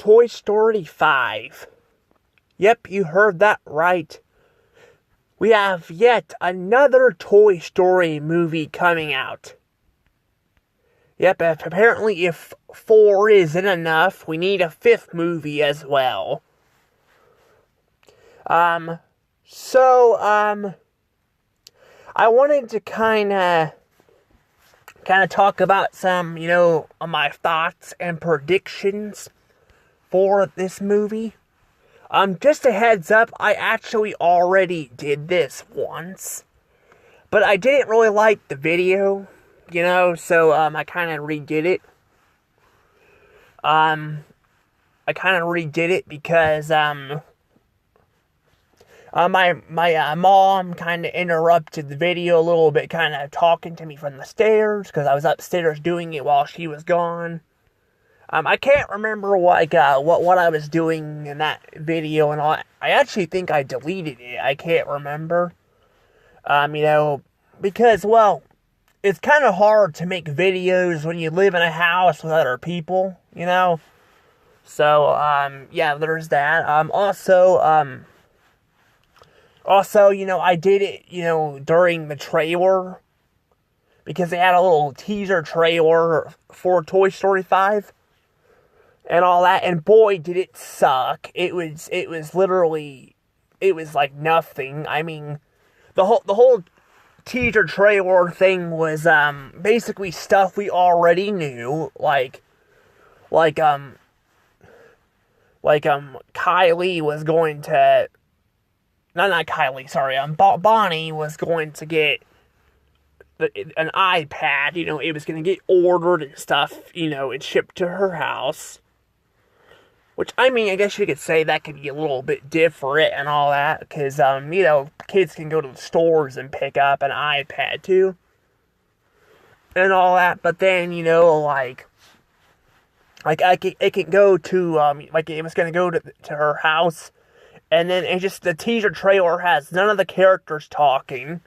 Toy Story 5. Yep, you heard that right. We have yet another Toy Story movie coming out. Yep, apparently if 4 isn't enough, we need a 5th movie as well. I wanted to kind of talk about some, of my thoughts and predictions for this movie. Just a heads up, I actually already did this once, but I didn't really like the video, so, I kind of redid it. Because, my mom kind of interrupted the video a little bit, kind of talking to me from the stairs, because I was upstairs doing it while she was gone. I can't remember what I was doing in that video and all. I actually think I deleted it. I can't remember. Because, well, it's kind of hard to make videos when you live in a house with other people, So, yeah, there's that. Also, I did it, during the trailer, because they had a little teaser trailer for Toy Story 5, and all that, and boy, did it suck. It was literally, it was like nothing. I mean, the whole teaser trailer thing was, basically stuff we already knew, like, Kylie was going to, not Kylie, sorry, Bonnie was going to get an iPad, it was going to get ordered and stuff, and shipped to her house. Which, I mean, I guess you could say that could be a little bit different and all that, because, kids can go to the stores and pick up an iPad too, and all that, but then, it can go to, it was going to go to her house, and then the teaser trailer has none of the characters talking.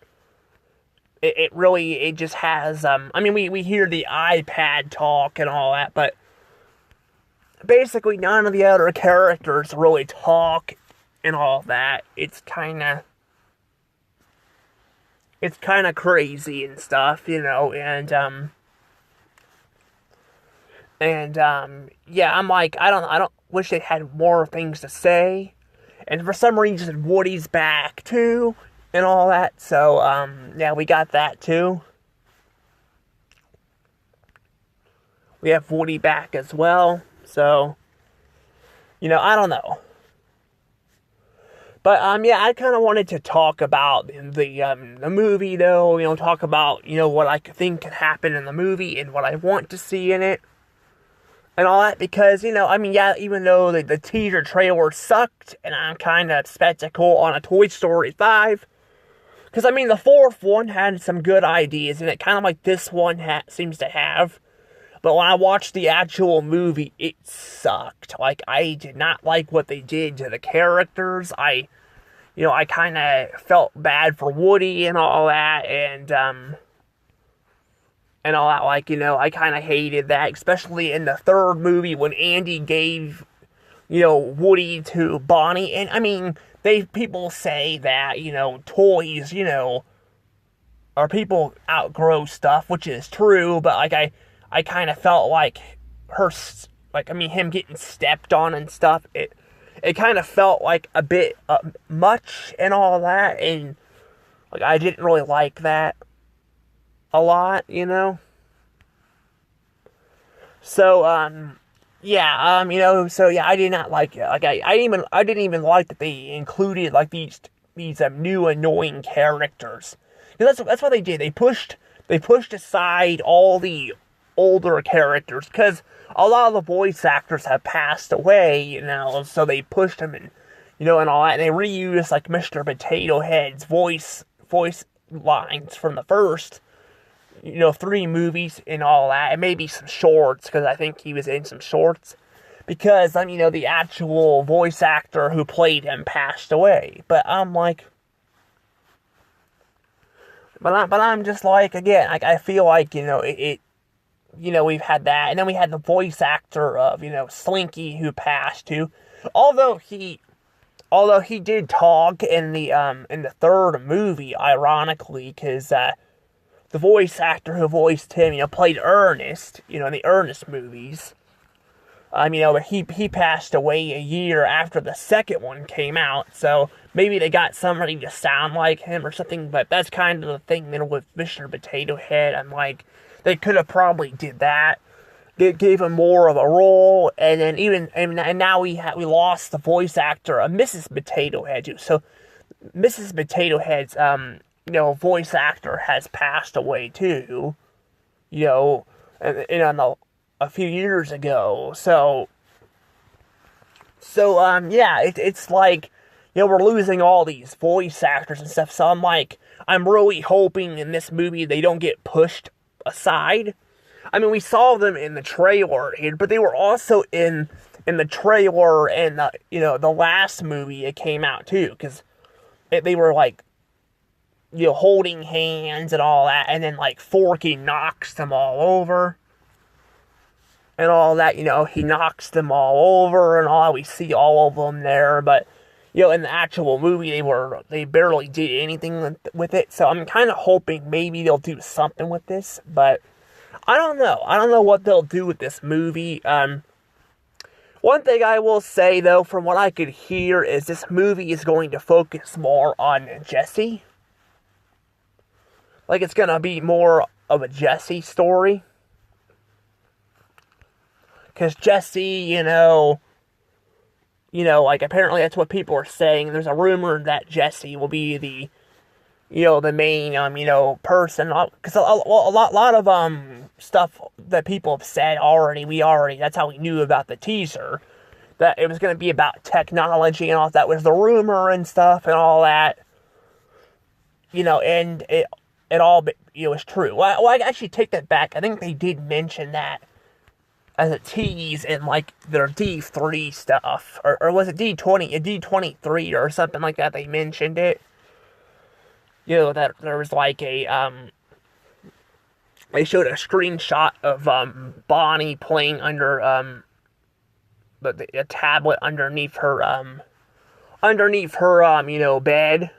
It just has, we hear the iPad talk and all that, but basically none of the other characters really talk and all that. It's kind of crazy and stuff, yeah, I'm like, I don't wish they had more things to say. And for some reason, Woody's back, too, and all that, so, yeah, we got that, too. We have Woody back as well, so, I don't know. But, yeah, I kind of wanted to talk about the movie, though, talk about, what I think could happen in the movie and what I want to see in it. And all that, because, yeah, even though the teaser trailer sucked, and I'm kind of skeptical on a Toy Story 5, because, the 4th one had some good ideas, and it kind of like this one seems to have, but when I watched the actual movie, it sucked. Like, I did not like what they did to the characters. I kind of felt bad for Woody and all that, and all that, I kind of hated that, especially in the 3rd movie when Andy gave, Woody to Bonnie, and, people say that, toys, or people outgrow stuff, which is true, but, I kind of felt like him getting stepped on and stuff, it kind of felt like a bit much and all that, and, I didn't really like that a lot, So, yeah, so yeah, I did not like it. Like, I didn't even like that they included, like, these new annoying characters. Because that's what they did. They pushed aside all the older characters, because a lot of the voice actors have passed away, so they pushed them and, and all that, and they reused, like, Mr. Potato Head's voice lines from the first, 3 movies and all that, and maybe some shorts, because I think he was in some shorts, because, the actual voice actor who played him passed away, but I'm like, but I'm just like, again, I feel like, we've had that, and then we had the voice actor of, Slinky, who passed too. Although he did talk in the third movie, ironically, because the voice actor who voiced him, played Ernest, in the Ernest movies. But he passed away a year after the second one came out, so maybe they got somebody to sound like him or something, but that's kind of the thing, with Mr. Potato Head. I'm like, they could have probably did that. It gave him more of a role, and then and now we lost the voice actor of Mrs. Potato Head too. So Mrs. Potato Head's voice actor has passed away too. A few years ago. So yeah, it's like, we're losing all these voice actors and stuff. So I'm really hoping in this movie they don't get pushed aside. I mean, we saw them in the trailer here, but they were also in the trailer and the last movie it came out too, because they were like, holding hands and all that, and then like Forky knocks them all over and all that. He knocks them all over and all. We see all of them there, but in the actual movie they barely did anything with it. So I'm kind of hoping maybe they'll do something with this, but I don't know. I don't know what they'll do with this movie. One thing I will say, though, from what I could hear, is this movie is going to focus more on Jesse. Like, it's going to be more of a Jesse story. Because Jesse, like, apparently that's what people are saying. There's a rumor that Jesse will be the main, person. Because a lot of, stuff that people have said already, that's how we knew about the teaser. That it was going to be about technology and all that. Was the rumor and stuff and all that. And it all, is true. Well, I actually take that back. I think they did mention that as a tease in, like, their D3 stuff. Or was it D20, D23 or something like that, they mentioned it. That there was like a, they showed a screenshot of, Bonnie playing under, a tablet underneath her, bed.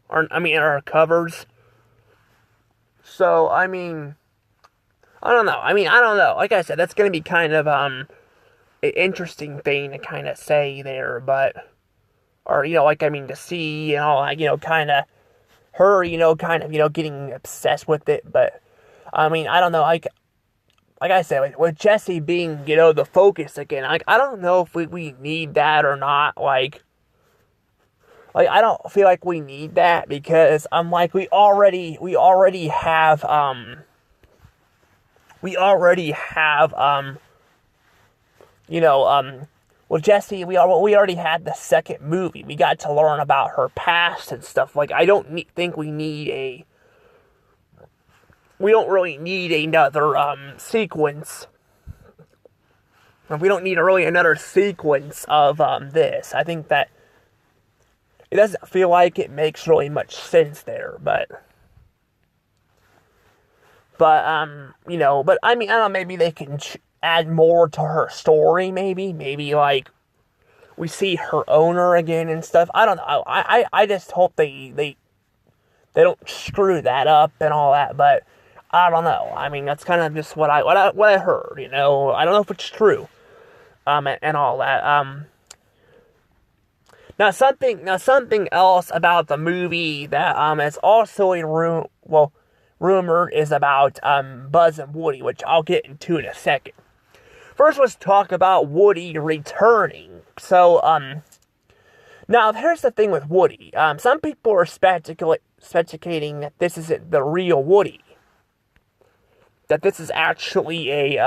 Her covers. So, I don't know. I don't know. Like I said, that's going to be kind of, an interesting thing to kind of say there, but, to see and all that, kind of, her, getting obsessed with it, but, I don't know, like I said, with Jesse being, the focus again, I don't know if we need that or not, like, I don't feel like we need that, because, we already have, with Jessie, we already had the second movie. We got to learn about her past and stuff. Like, I don't think we don't really need another, sequence. We don't need another sequence of, this. I think that it doesn't feel like it makes really much sense there, but I don't know, maybe they can add more to her story, maybe, like, we see her owner again and stuff. I don't know, I just hope they don't screw that up and all that, but I don't know, that's kind of just what I heard, I don't know if it's true, and all that, Now something else about the movie that, is also rumored is about, Buzz and Woody, which I'll get into in a second. First, let's talk about Woody returning. So, now, here's the thing with Woody. Some people are speculating that this isn't the real Woody. That this is actually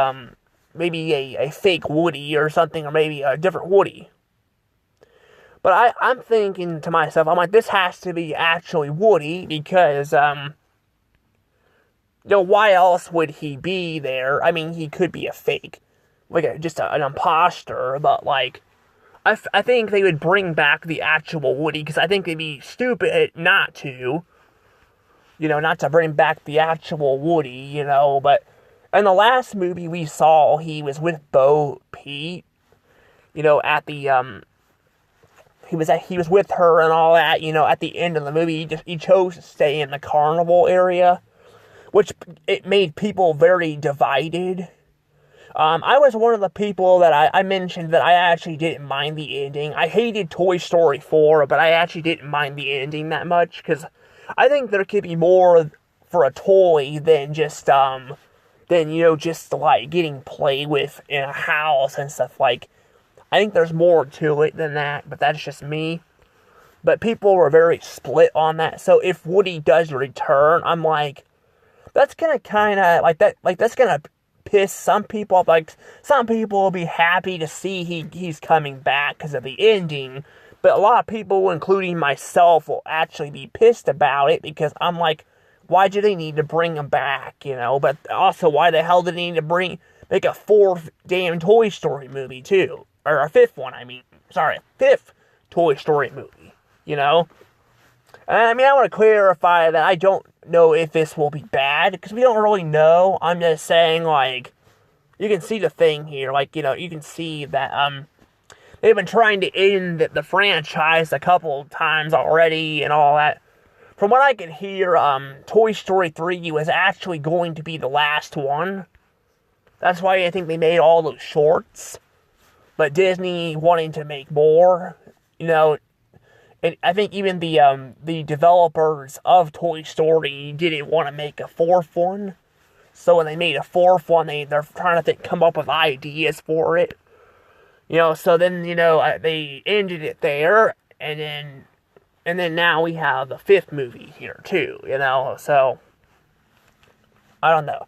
maybe a fake Woody or something, or maybe a different Woody. But I'm thinking to myself, I'm like, this has to be actually Woody, because, why else would he be there? He could be a fake. Like, just an imposter, but, like, I think they would bring back the actual Woody, because I think they'd be stupid not to, not to bring back the actual Woody, but In the last movie we saw, he was with Bo Peep, at the, he was with her and all that, at the end of the movie, he chose to stay in the carnival area, which it made people very divided. I was one of the people that I mentioned that I actually didn't mind the ending. I hated Toy Story 4, but I actually didn't mind the ending that much, because I think there could be more for a toy than just, just, like, getting played with in a house and stuff. Like, I think there's more to it than that, but that's just me. But people were very split on that, so if Woody does return, I'm like, that's gonna kinda, that's gonna piss some people off. Like, some people will be happy to see he's coming back because of the ending, but a lot of people, including myself, will actually be pissed about it, because I'm like, why do they need to bring him back, But also, why the hell did they need to make a fourth damn Toy Story movie, too? Or a fifth one, fifth Toy Story movie, And I want to clarify that I don't know if this will be bad, because we don't really know. I'm just saying, like, you can see the thing here, like, you can see that, they've been trying to end the franchise a couple times already and all that. From what I can hear, Toy Story 3 was actually going to be the last one. That's why I think they made all those shorts. But Disney wanting to make more, and I think even the developers of Toy Story didn't want to make a fourth one. So when they made a fourth one, they're trying to come up with ideas for it. So then, they ended it there, and then now we have the fifth movie here too, so I don't know.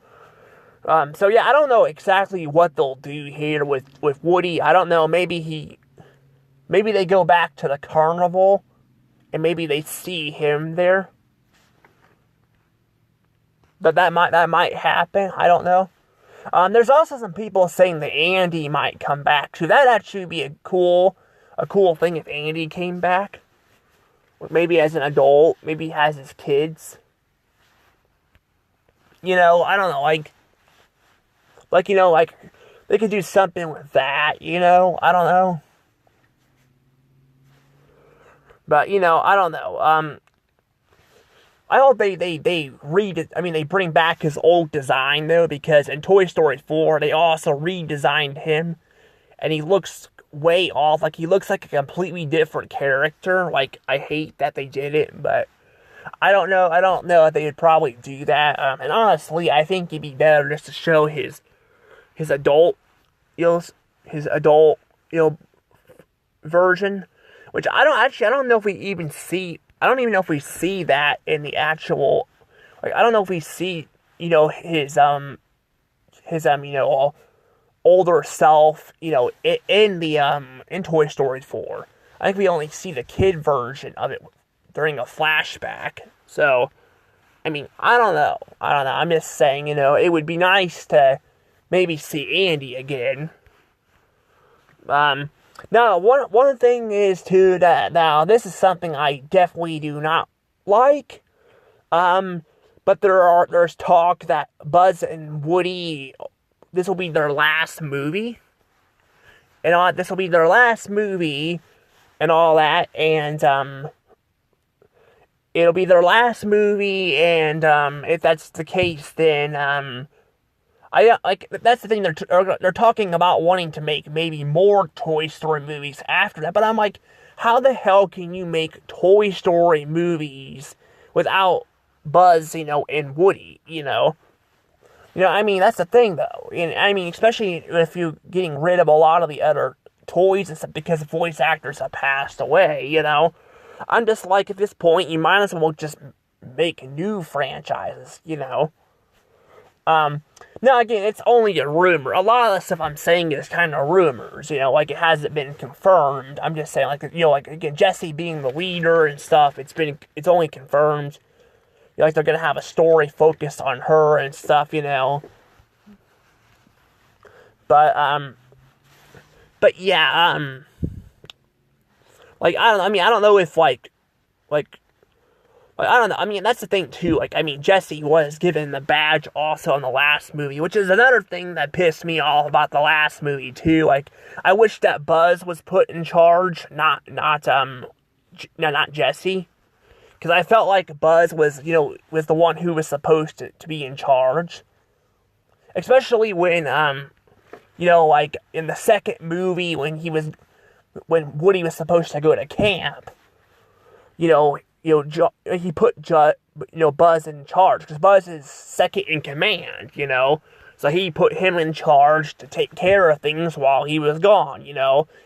So yeah, I don't know exactly what they'll do here with Woody. I don't know, maybe they go back to the carnival, and maybe they see him there. But that might happen, I don't know. There's also some people saying that Andy might come back, so that'd actually be a cool thing if Andy came back. Maybe as an adult, maybe he has his kids. I don't know, like, they could do something with that, I don't know. But, I don't know, I hope they bring back his old design, though, because in Toy Story 4, they also redesigned him, and he looks way off, like, he looks like a completely different character. Like, I hate that they did it, but I don't know if they would probably do that, and honestly, I think it'd be better just to show his adult, version, which I don't know if we even see. I don't even know if we see that in the actual. Like, I don't know if we see, his older self, in Toy Story 4. I think we only see the kid version of it during a flashback. So, I don't know. I'm just saying, it would be nice to maybe see Andy again. Now, one thing is, too, that now, this is something I definitely do not like, but there's talk that Buzz and Woody, this will be their last movie, and this will be their last movie, and all that, and, it'll be their last movie, and, if that's the case, then, that's the thing, they're talking about wanting to make maybe more Toy Story movies after that, but I'm like, how the hell can you make Toy Story movies without Buzz, and Woody, that's the thing, though, and, especially if you're getting rid of a lot of the other toys and stuff, because voice actors have passed away, I'm just like, at this point, you might as well just make new franchises, Now, again, it's only a rumor. A lot of the stuff I'm saying is kind of rumors, like, it hasn't been confirmed. I'm just saying, like, again, Jesse being the leader and stuff, it's only confirmed. Like, they're gonna have a story focused on her and stuff, But yeah, like, I don't know if, like, Like, I don't know. I mean, that's the thing too. Like, I mean, Jesse was given the badge also in the last movie, which is another thing that pissed me off about the last movie too. Like, I wish that Buzz was put in charge, not Jesse, because I felt like Buzz was, was the one who was supposed to be in charge, especially when, like in the second movie when Woody was supposed to go to camp, he put Buzz in charge, because Buzz is second in command, so he put him in charge to take care of things while he was gone,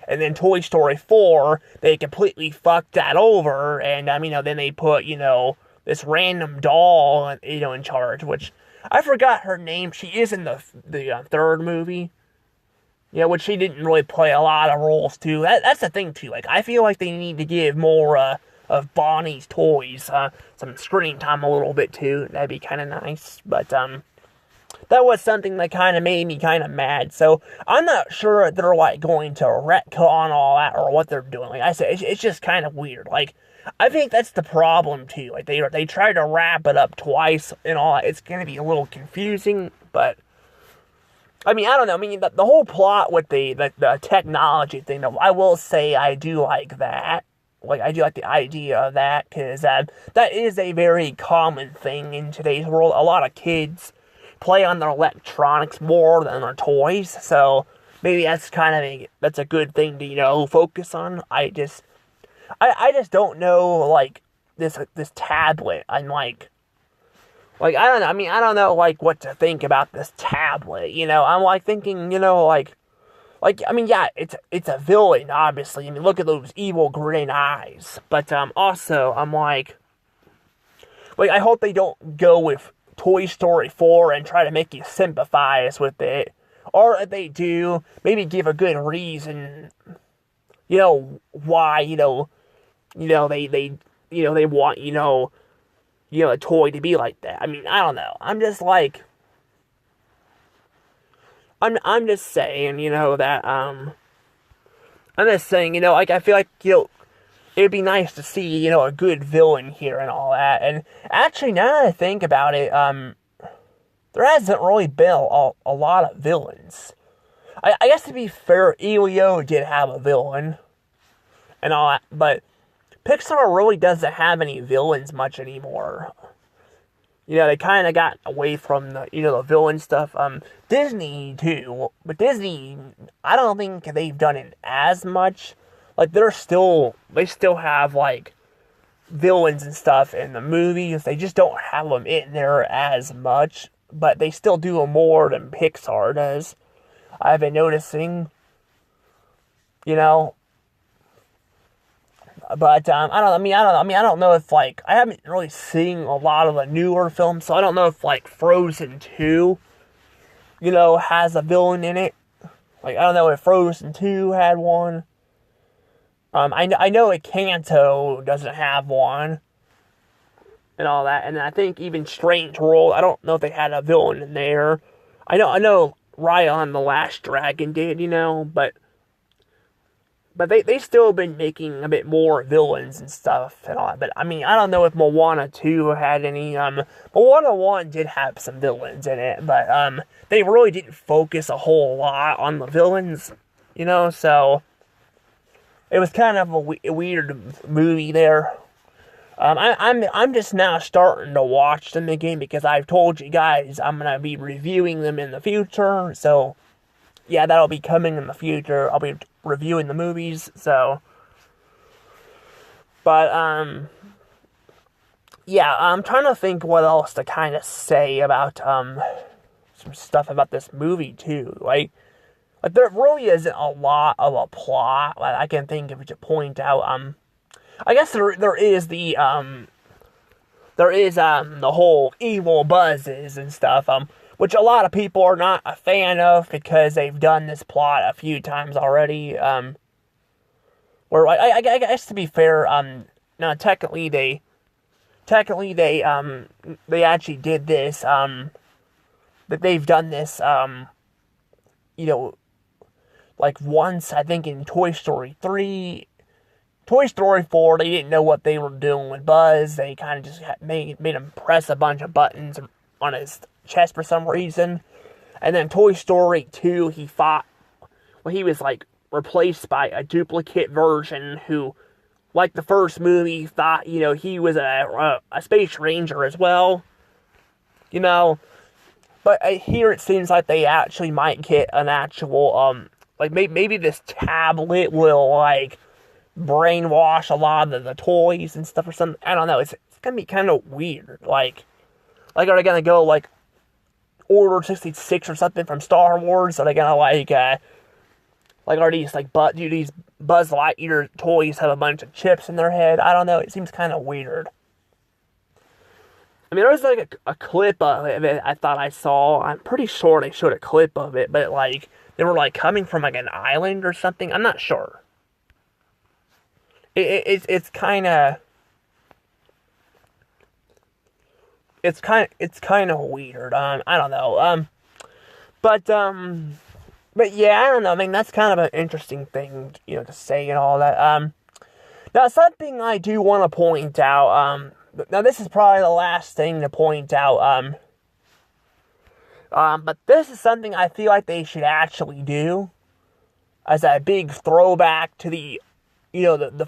and then Toy Story 4, they completely fucked that over, and, then they put, this random doll, in charge, which, I forgot her name. She is in the third movie, which she didn't really play a lot of roles, too. That's the thing, too, like, I feel like they need to give more, of Bonnie's toys, some screen time a little bit, too. That'd be kind of nice, but, that was something that kind of made me kind of mad. So I'm not sure if they're like going to retcon all that or what they're doing. Like I said, it's just kind of weird. Like, I think that's the problem too. Like they try to wrap it up twice and all that. It's gonna be a little confusing, but I mean, I don't know. I mean, the whole plot with the technology thing, though, I will say I do like that. Like, I do like the idea of that, because that is a very common thing in today's world. A lot of kids play on their electronics more than their toys, so maybe that's that's a good thing to, focus on. I just don't know, like, this tablet. I'm like, I don't know. I mean, I don't know, like, what to think about this tablet, I'm, like, thinking, I mean, yeah, it's a villain, obviously. I mean, look at those evil green eyes. But, also, I'm like, I hope they don't go with Toy Story 4 and try to make you sympathize with it. Or if they do, maybe give a good reason, why, they want, a toy to be like that. I mean, I don't know. I'm just like, I'm just saying, that, I'm just saying, like, I feel like, it'd be nice to see, a good villain here and all that. And actually, now that I think about it, there hasn't really been a lot of villains. I guess to be fair, Elio did have a villain and all that, but Pixar really doesn't have any villains much anymore. They kind of got away from the villain stuff. Disney too, but Disney, I don't think they've done it as much. Like, they still have, like, villains and stuff in the movies. They just don't have them in there as much. But they still do them more than Pixar does. I've been noticing. But, I don't know if, like, I haven't really seen a lot of the newer films. So I don't know if, like, Frozen 2, has a villain in it. Like, I don't know if Frozen 2 had one. I know Encanto doesn't have one, and all that, and I think even Strange World, I don't know if they had a villain in there. I know Raya and the Last Dragon did, but they still been making a bit more villains and stuff and all that. But I mean, I don't know if Moana 2 had any. Moana 1 did have some villains in it, but they really didn't focus a whole lot on the villains, so it was kind of a weird movie there. I'm just now starting to watch them again, because I've told you guys I'm gonna be reviewing them in the future. So yeah, that'll be coming in the future. I'll be reviewing the movies. So, but yeah, I'm trying to think what else to kind of say about some stuff about this movie too. Like there really isn't a lot of a plot that I can think of to point out. I guess there is the whole evil buzzes and stuff, which a lot of people are not a fan of, because they've done this plot a few times already. Where I guess, to be fair, now technically they actually did this, that they've done this, like once, I think in Toy Story 3, Toy Story 4, they didn't know what they were doing with Buzz. They kind of just made him press a bunch of buttons on his chest for some reason. And then Toy Story 2, he was like replaced by a duplicate version who, like the first movie, thought, he was a space ranger as well. But here it seems like they actually might get an actual, like maybe this tablet will, like, brainwash a lot of the toys and stuff or something. I don't know. It's gonna be kind of weird. Like are they gonna go like Order 66 or something from Star Wars? Are they gonna like are these like do these Buzz Lightyear toys have a bunch of chips in their head? I don't know. It seems kind of weird. I mean, there was like a clip of it I thought I saw. I'm pretty sure they showed a clip of it, but like they were like coming from like an island or something. I'm not sure. It's kind of weird. I don't know. But yeah, I don't know. I mean, that's kind of an interesting thing, to say and all that. Now something I do want to point out. Now this is probably the last thing to point out. But this is something I feel like they should actually do as a big throwback to the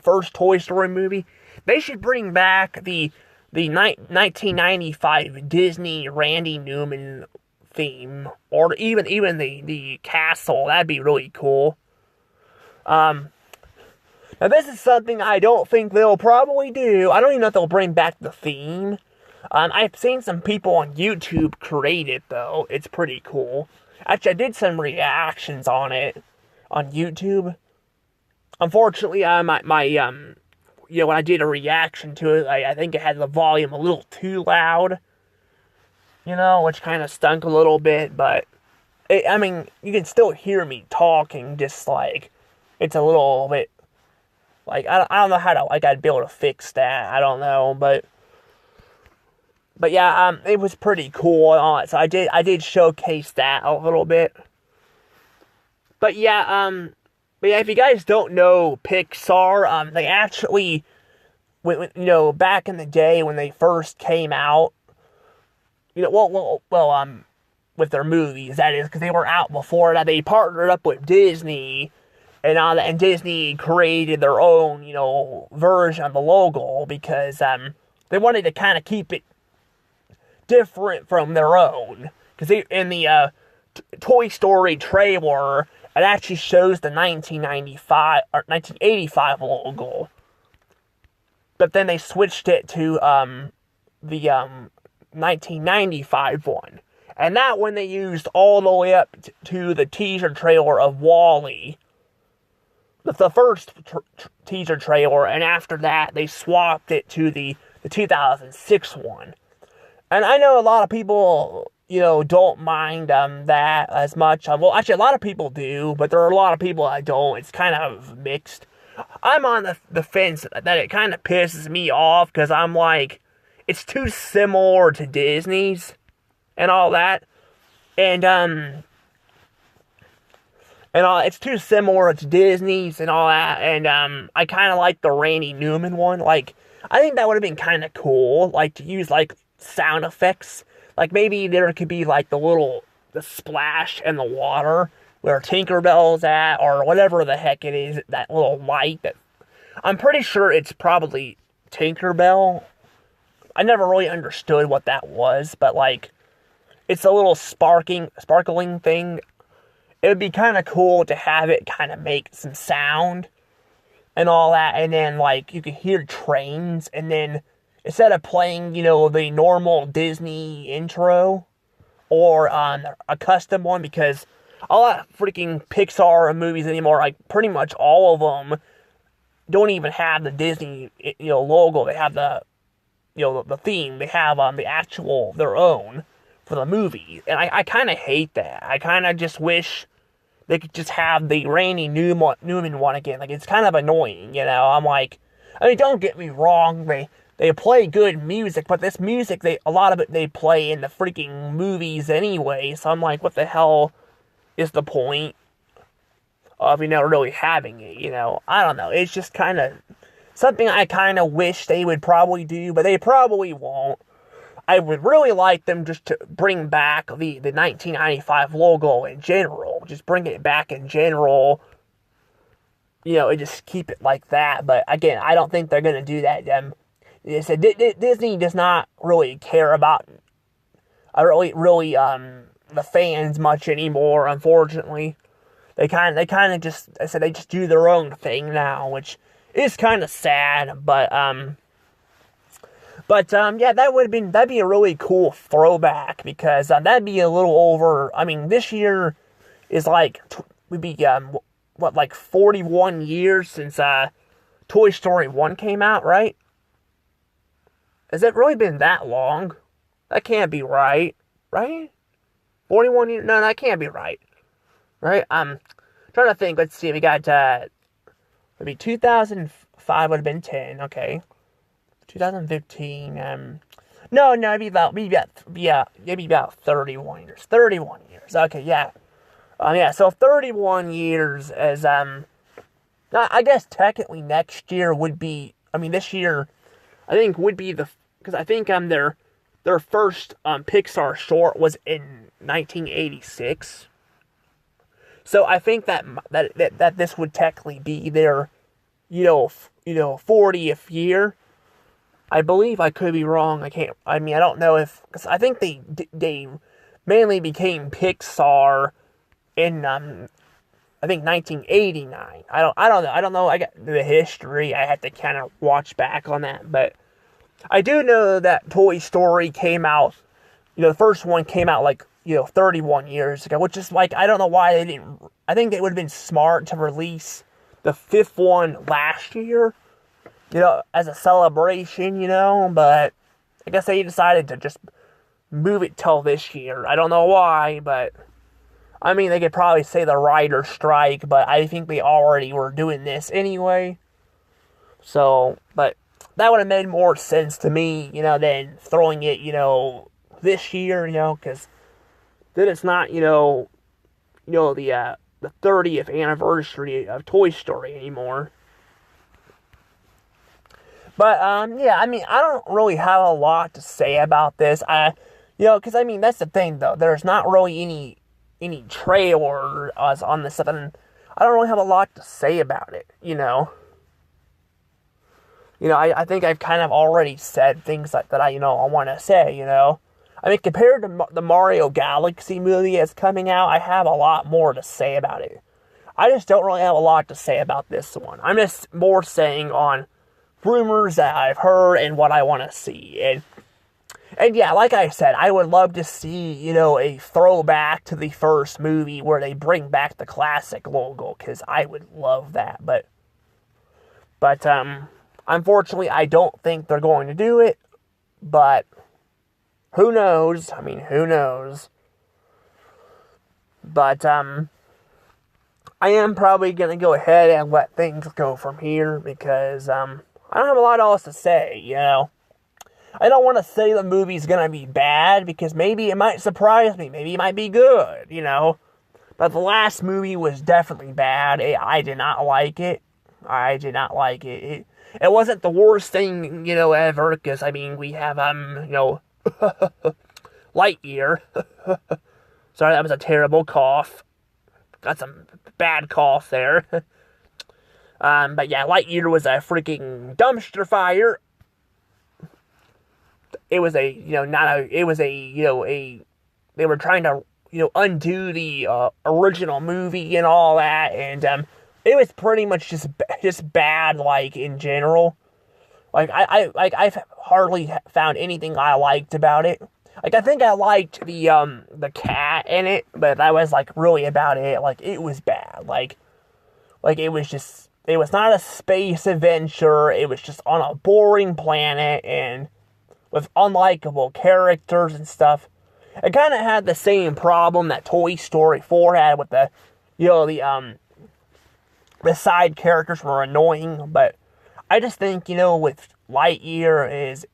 first Toy Story movie. They should bring back the 1995 Disney Randy Newman theme, or even the castle. That'd be really cool. Now this is something I don't think they'll probably do. I don't even know if they'll bring back the theme. I've seen some people on YouTube create it though. It's pretty cool. Actually, I did some reactions on it on YouTube. Unfortunately, when I did a reaction to it, I think it had the volume a little too loud, which kind of stunk a little bit, but, you can still hear me talking, just, like, it's a little bit, like, I don't know how to, like, I'd be able to fix that, I don't know, but yeah, it was pretty cool and all that, so I did showcase that a little bit. But yeah, if you guys don't know Pixar, they actually, back in the day when they first came out, with their movies, that is, because they were out before that, they partnered up with Disney, and all that, and Disney created their own, version of the logo, because, they wanted to kind of keep it different from their own, because in the, Toy Story trailer, it actually shows the 1985 logo. But then they switched it to the 1995 one. And that one they used all the way up to the teaser trailer of WALL-E. The first teaser trailer, and after that they swapped it to the 2006 one. And I know a lot of people, don't mind that as much. Well, actually, a lot of people do, but there are a lot of people that don't. It's kind of mixed. I'm on the fence that it kind of pisses me off, because I'm like, it's too similar to Disney's and all that. And, it's too similar to Disney's and all that. And, I kind of like the Randy Newman one. Like, I think that would have been kind of cool, like, to use, like, sound effects. Like, maybe there could be, like, the splash in the water where Tinkerbell's at, or whatever the heck it is, that little light that... I'm pretty sure it's probably Tinkerbell. I never really understood what that was, but, like, it's a little sparkling thing. It would be kind of cool to have it kind of make some sound and all that, and then, like, you could hear trains, and then instead of playing, the normal Disney intro, or a custom one, because a lot of freaking Pixar movies anymore, like, pretty much all of them don't even have the Disney, logo. They have the theme. They have, their own for the movie. And I kind of hate that. I kind of just wish they could just have the Randy Newman one again. Like, it's kind of annoying, I'm like, don't get me wrong, they play good music, but this music, a lot of it they play in the freaking movies anyway, so I'm like, what the hell is the point of, really having it, I don't know, it's just kind of, something I kind of wish they would probably do, but they probably won't. I would really like them just to bring back the 1995 logo in general. Just bring it back in general. And just keep it like that. But again, I don't think they're going to do that. Disney does not really care about the fans much anymore, unfortunately. They kind of just, they just do their own thing now, which is kind of sad, yeah, that'd be a really cool throwback, because that'd be a little over. I mean, this year is would be 41 years since Toy Story 1 came out, right? Has it really been that long? That can't be right, right? 41 years? No, that can't be right, right? I'm trying to think. Let's see. We got maybe 2005 would have been 10. Okay. 2015, no, maybe about 31 years. 31 years. Okay, yeah. So 31 years as, I guess technically next year would be, this year, I think would be because I think, their first, Pixar short was in 1986. So I think that this would technically be their, 40th year. I believe. I could be wrong. I don't know because I think they mainly became Pixar in, I think 1989. I don't know. I don't know. I got the history. I had to kind of watch back on that, but I do know that Toy Story came out, the first one came out 31 years ago, which is I don't know why they didn't. I think it would have been smart to release the fifth one last year, as a celebration, but I guess they decided to just move it till this year. I don't know why, but they could probably say the writer's strike, but I think they already were doing this anyway. So, but that would have made more sense to me, than throwing it, this year, because then it's not, the 30th anniversary of Toy Story anymore. But, yeah, I don't really have a lot to say about this. Because, that's the thing, though. There's not really any trailers on this stuff, and I don't really have a lot to say about it, I think I've kind of already said things that I want to say, compared to the Mario Galaxy movie that's coming out, I have a lot more to say about it. I just don't really have a lot to say about this one. I'm just more saying on rumors that I've heard and what I want to see. And yeah, like I said, I would love to see, a throwback to the first movie where they bring back the classic logo, because I would love that. But unfortunately, I don't think they're going to do it. But who knows? Who knows? But I am probably going to go ahead and let things go from here, because I don't have a lot else to say, I don't want to say the movie's going to be bad, because maybe it might surprise me. Maybe it might be good, But the last movie was definitely bad. I did not like it. It wasn't the worst thing, ever, because, we have, Lightyear. Sorry, that was a terrible cough. Got some bad cough there. But yeah, Lightyear was a freaking dumpster fire. It was they were trying to, undo the original movie and all that, and it was pretty much just bad, in general. I've hardly found anything I liked about it. I think I liked the cat in it, but that was really about it. It was bad. It was not a space adventure. It was just on a boring planet and with unlikable characters and stuff. It kind of had the same problem that Toy Story 4 had with the side characters were annoying. But I just think, with Lightyear is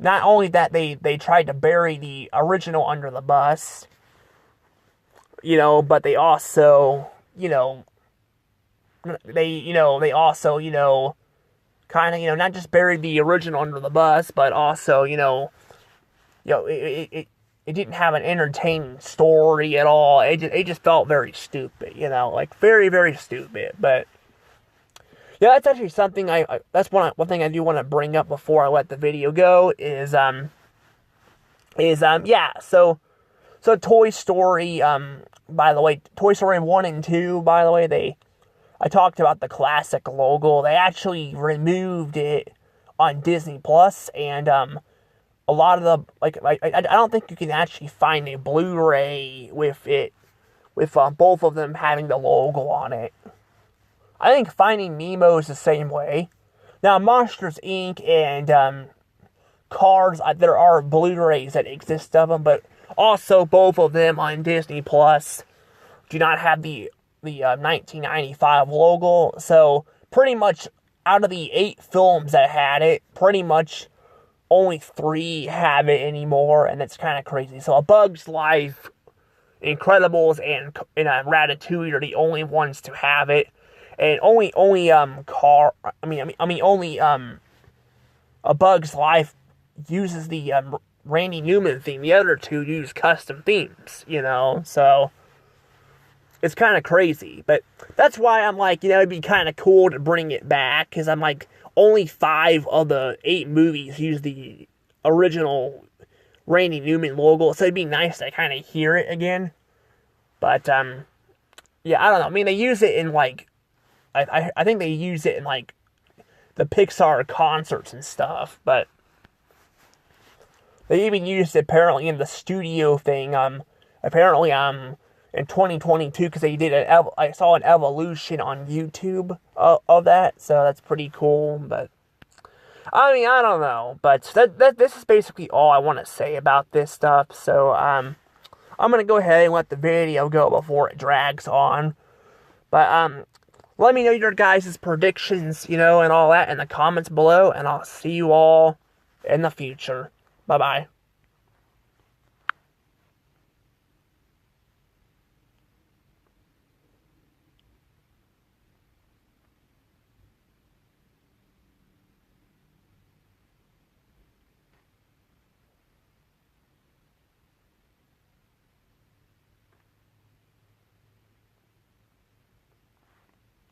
not only that they tried to bury the original under the bus, but they also, they also, kind of, not just buried the original under the bus, but also, it didn't have an entertaining story at all. It just felt very stupid, like very, very stupid. But yeah, that's actually something that's one thing I do want to bring up before I let the video go yeah. So Toy Story, by the way, Toy Story 1 and 2, by the way, I talked about the classic logo. They actually removed it on Disney Plus, and a lot of the I don't think you can actually find a Blu-ray with both of them having the logo on it. I think Finding Nemo is the same way. Now, Monsters Inc. and Cars, there are Blu-rays that exist of them, but also both of them on Disney Plus do not have the 1995 logo. So pretty much out of the 8 films that had it, pretty much only 3 have it anymore, and it's kind of crazy. So A Bug's Life, Incredibles, and Ratatouille are the only ones to have it, and only A Bug's Life uses the Randy Newman theme. The other 2 use custom themes, so it's kind of crazy. But that's why I'm like, it'd be kind of cool to bring it back, because I'm like, only 5 of the 8 movies use the original Randy Newman logo, so it'd be nice to kind of hear it again. But yeah, I don't know. I mean, they use it in I think they use it in the Pixar concerts and stuff, but they even used it apparently in the studio thing. Apparently in 2022, because they did I saw an evolution on YouTube of that, so that's pretty cool. But I mean, I don't know, but this is basically all I want to say about this stuff. So I'm gonna go ahead and let the video go before it drags on. But let me know your guys' predictions, and all that in the comments below, and I'll see you all in the future. Bye-bye.